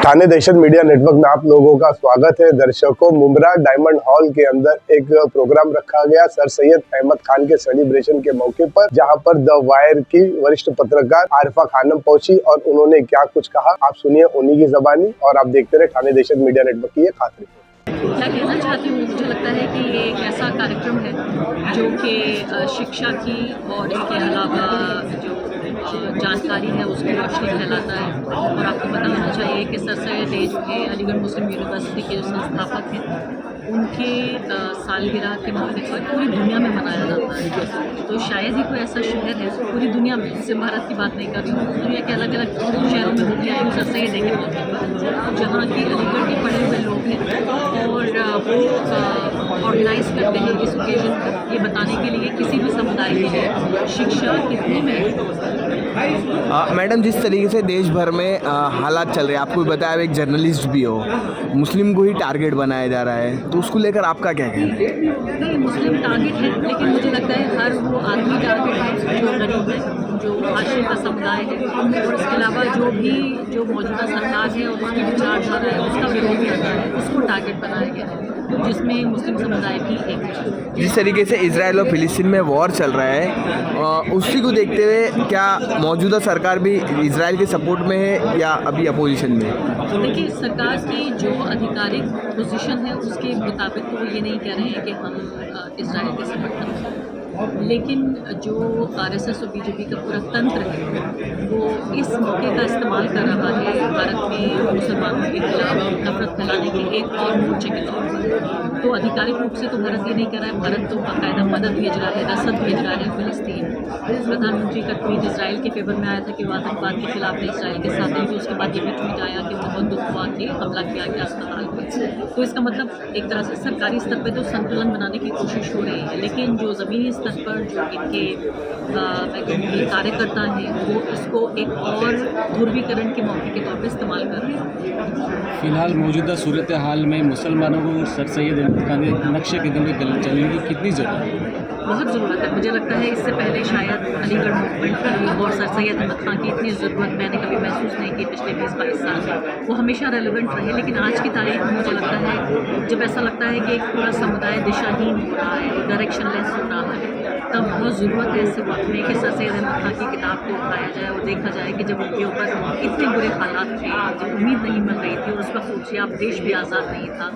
ठाणे दहशत media network में आप लोगों का स्वागत है। दर्शकों, मुंब्रा डायमंड हॉल के अंदर एक प्रोग्राम रखा गया सर सैयद अहमद खान के सेलिब्रेशन के मौके पर, जहां पर द वायर की वरिष्ठ पत्रकार आरिफा खानम पहुंची और उन्होंने क्या कुछ कहा, आप सुनिए उन्हीं की जबानी और आप देखते रहे ठाणे दहशत मीडिया नेटवर्क की ये खास रिपोर्ट। क्या कहना चाहती हूँ, मुझे लगता है कि ये एक ऐसा कार्यक्रम है जो कि शिक्षा की और इसके अलावा जो जानकारी है उसकी रोशनी फैलाता है। और आपको पता होना चाहिए कि सर सैयद जो है अलीगढ़ मुस्लिम यूनिवर्सिटी के जो संस्थापक हैं, उनके सालगिरह के मौके पर पूरी दुनिया में मनाया जाता है। तो शायद ही कोई ऐसा शहर है पूरी दुनिया में, सिर्फ भारत की बात नहीं कर रही हूँ, दुनिया के अलग अलग शहरों में होती है सर सैयद के मौके पर, जहाँ के अलीगढ़ के पढ़े हुए लोग हैं और वो ऑर्गेनाइज करते हैं इस ओकेजन को, ये बताने के लिए किसी भी समुदाय के लिए शिक्षा कितनी महत्वपूर्ण। मैडम, जिस तरीके से देश भर में हालात चल रहे हैं, आपको बताया, आप एक जर्नलिस्ट भी हो, मुस्लिम को ही टारगेट बनाया जा रहा है, तो उसको लेकर आपका क्या कहना है? नहीं, मुस्लिम टारगेट है, लेकिन मुझे लगता है हर वो आदमी टारगेट है जो गरीब है, जो आश्रित का समुदाय है, और इसके अलावा जो मौजूदा सरकार है और उसकी विचारधारा है उसका विरोध करता है, उसको टारगेट बनाया गया है, जिसमें मुस्लिम समुदाय भी एक है। जिस तरीके से इजराइल और फिलिस्तीन में वॉर चल रहा है, उसी को देखते हुए क्या मौजूदा सरकार भी इजराइल के सपोर्ट में है या अभी अपोजिशन में है? देखिए, सरकार की जो आधिकारिक पोजीशन है उसके मुताबिक तो वो ये नहीं कह रहे हैं कि हम इजराइल के समर्थन में, लेकिन जो आरएसएस और बीजेपी का पूरा तंत्र है वो इस मौके का इस्तेमाल कर रहा है भारत में मुसलमानों के खिलाफ नफरत फैलाने के एक और मोर्चे के तौर पर। तो आधिकारिक रूप से तो भारत ये नहीं कर रहा है, भारत तो बाकायदा मदद भेज रहा है, रसद भेज रहा है फिलिस्तीन। प्रधानमंत्री का ट्वीट इजराइल के फेवर में आया था कि वो आतंकवाद के खिलाफ है, इजराइल के साथ है, तो उसके बाद ये भी ट्वीट आया कि बहुत दुख हुआ कि हमला किया गया अस्पताल पर। तो इसका मतलब एक तरह से सरकारी स्तर पर तो संतुलन बनाने की कोशिश हो रही है, लेकिन जो ज़मीनी स्तर पर जो इनके मैं कहूँगी कार्यकर्ता हैं वो इसको एक और ध्रुवीकरण के मौके के तौर पर इस्तेमाल कर रहे हैं। फिलहाल मौजूदा सूरत हाल में मुसलमानों को सर सैयद अहमद खान के नक्शे कदम पे चलने की कितनी ज़रूरत है? बहुत ज़रूरत है। मुझे लगता है इससे पहले शायद अलीगढ़ मूवमेंट की और सर सैयद अहमद खान की इतनी ज़रूरत मैंने कभी महसूस नहीं की पिछले 20-22 साल में। वो हमेशा रेलेवेंट रहे, लेकिन आज की तारीख में मुझे लगता है जब ऐसा लगता है कि एक पूरा समुदाय दिशाहीन हो रहा है, डायरेक्शन लेस हो रहा है, तब बहुत ज़रूरत है ऐसे वक्त में कि सर सैयद अहमद खान की किताब को उठाया जाए और देखा जाए कि जब उनके ऊपर इतने बुरे हालात थे, जब उम्मीद नहीं मिल रही थी और उस वक्त सोचिए आप देश भी आज़ाद नहीं था,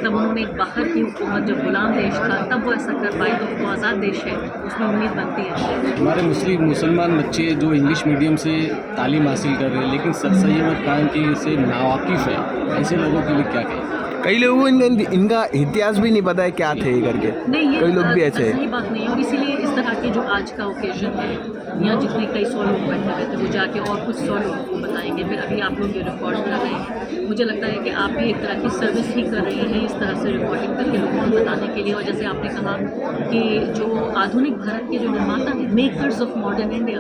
तब उन्होंने बाहर की हुकूमत, जब गुलाम देश था तब वो ऐसा कर पाई, तो आज़ाद देश है, उसमें उम्मीद बनती है। हमारे मुसलमान बच्चे जो इंग्लिश मीडियम से तालीम हासिल कर रहे हैं लेकिन सर सैयद अहमद खान की से नावाकिफ़ है, ऐसे लोगों के लिए क्या कहें? कई लोगों को इनका इतिहास भी नहीं पता है क्या थे करके, नहीं, कई लोग भी ऐसे सही बात नहीं है, और इसीलिए इस तरह के जो आज का ओकेजन है, यहाँ जितने कई 100 लोग बैठे हुए थे वो जाके और कुछ 100 लोगों को बताएंगे, फिर अभी आप लोग जो रिकॉर्ड कर रहे हैं, मुझे लगता है कि आप भी एक तरह की सर्विस ही कर रहे हैं इस तरह से रिकॉर्डिंग करके लोगों को बताने के लिए। और जैसे आपने कहा कि जो आधुनिक भारत के जो निर्माता हैं, makers of modern India,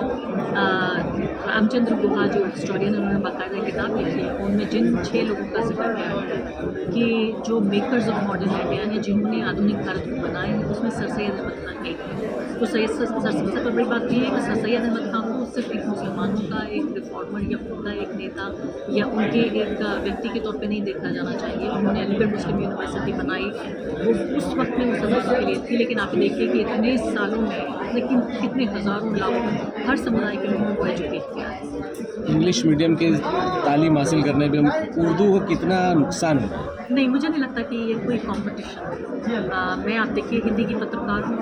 Ramachandra Guha जो हिस्टोरियन, उन्होंने बाकायदा किताब लिखी है, उनमें जिन 6 लोगों का जिक्र किया है कि जो मेकर्स ऑफ मॉडर्न इंडिया हैं, जिन्होंने आधुनिक भारत को बनाया है, उसमें सर सैयद अहमद खान एक है। तो सबसे बड़ी बात यह है कि सर सैयद अहमद खान को सिर्फ एक मुसलमानों का एक रिफॉर्मर या उनका एक नेता या उनके एक व्यक्ति के तौर पे नहीं देखा जाना चाहिए। उन्होंने अलीगढ़ मुस्लिम यूनिवर्सिटी बनाई, वो उस वक्त में मुसलमानों के लिए थी, लेकिन आप देखिए कि इतने सालों में लेकिन कितने हज़ारों लाखों हर समुदाय के लोगों को एजुकेट किया है। इंग्लिश मीडियम के तालीम हासिल करने में उर्दू को कितना नुकसान है? नहीं, मुझे नहीं लगता कि ये कोई कंपटीशन है। मैं आप देखिए हिंदी की पत्रकार हूँ,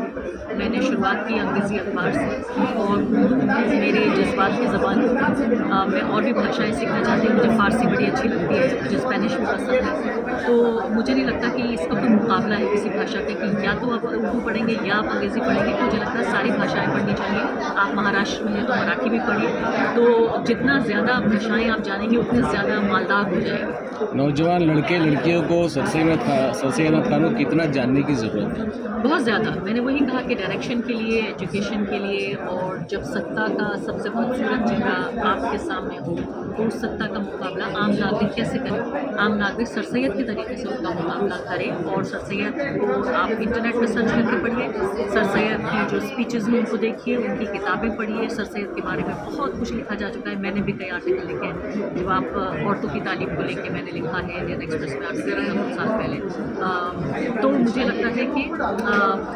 मैंने शुरुआत की अंग्रेज़ी अखबार से और उर्दू मेरे जज्बात की ज़बान है। मैं और भी भाषाएं सीखना चाहती हूँ, मुझे फ़ारसी बड़ी अच्छी लगती है, मुझे स्पेनिश भी पसंद है। तो मुझे नहीं लगता कि इसका कोई मुकाबला है किसी भाषा के, कि या तो आप उर्दू पढ़ेंगे या आप अंग्रेज़ी पढ़ेंगे। मुझे लगता है सारी भाषाएँ पढ़नी चाहिए। आप महाराष्ट्र में हैं तो मराठी भी पढ़िए, तो जितना ज़्यादा भाषाएँ आप जानेंगे उतने ज़्यादा मालदार हो जाएगा। नौजवान लड़के लड़कियों को सर सैयद अहमद खान को कितना जानने की ज़रूरत है? बहुत ज़्यादा। मैंने वही कहा कि डायरेक्शन के लिए, एजुकेशन के लिए, और जब सत्ता का सबसे खूबसूरत चेहरा आपके सामने हो तो उस सत्ता का मुकाबला आम नागरिक कैसे करे? आम नागरिक सर सैयद के तरीके से उनका मुकाबला करें। और सर सैयद को आप इंटरनेट पर सर्च करके पढ़िए, सर सैयद की जो स्पीचेस हैं उनको देखिए, उनकी किताबें पढ़िए। सर सैयद के बारे में बहुत कुछ लिखा जा चुका है, मैंने भी कई आर्टिकल लिखे हैं। जब आप औरतों की तालीम को लेकर मैंने लिखा है इंडियन एक्सप्रेस में आर्टिकल कुछ साल पहले। तो मुझे लगता है कि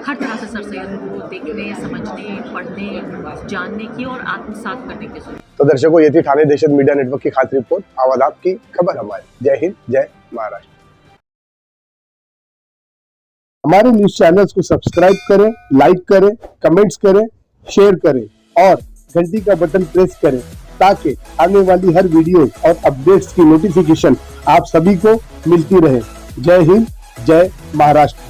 हर तरह से सर सैयद को देखने, समझने, पढ़ने, जानने की और आत्मसात करने की जरूरत। तो दर्शकों, ये थी ठाणे देशद मीडिया नेटवर्क की खास रिपोर्ट। आवाज आपकी, खबर हमारी। जय हिंद, जय महाराष्ट्र। हमारे न्यूज चैनल्स को सब्सक्राइब करें, लाइक करें, कमेंट्स करें, शेयर करें और घंटी का बटन प्रेस करें ताकि आने वाली हर वीडियो और अपडेट्स की नोटिफिकेशन आप सभी को मिलती रहे। जय हिंद, जय महाराष्ट्र।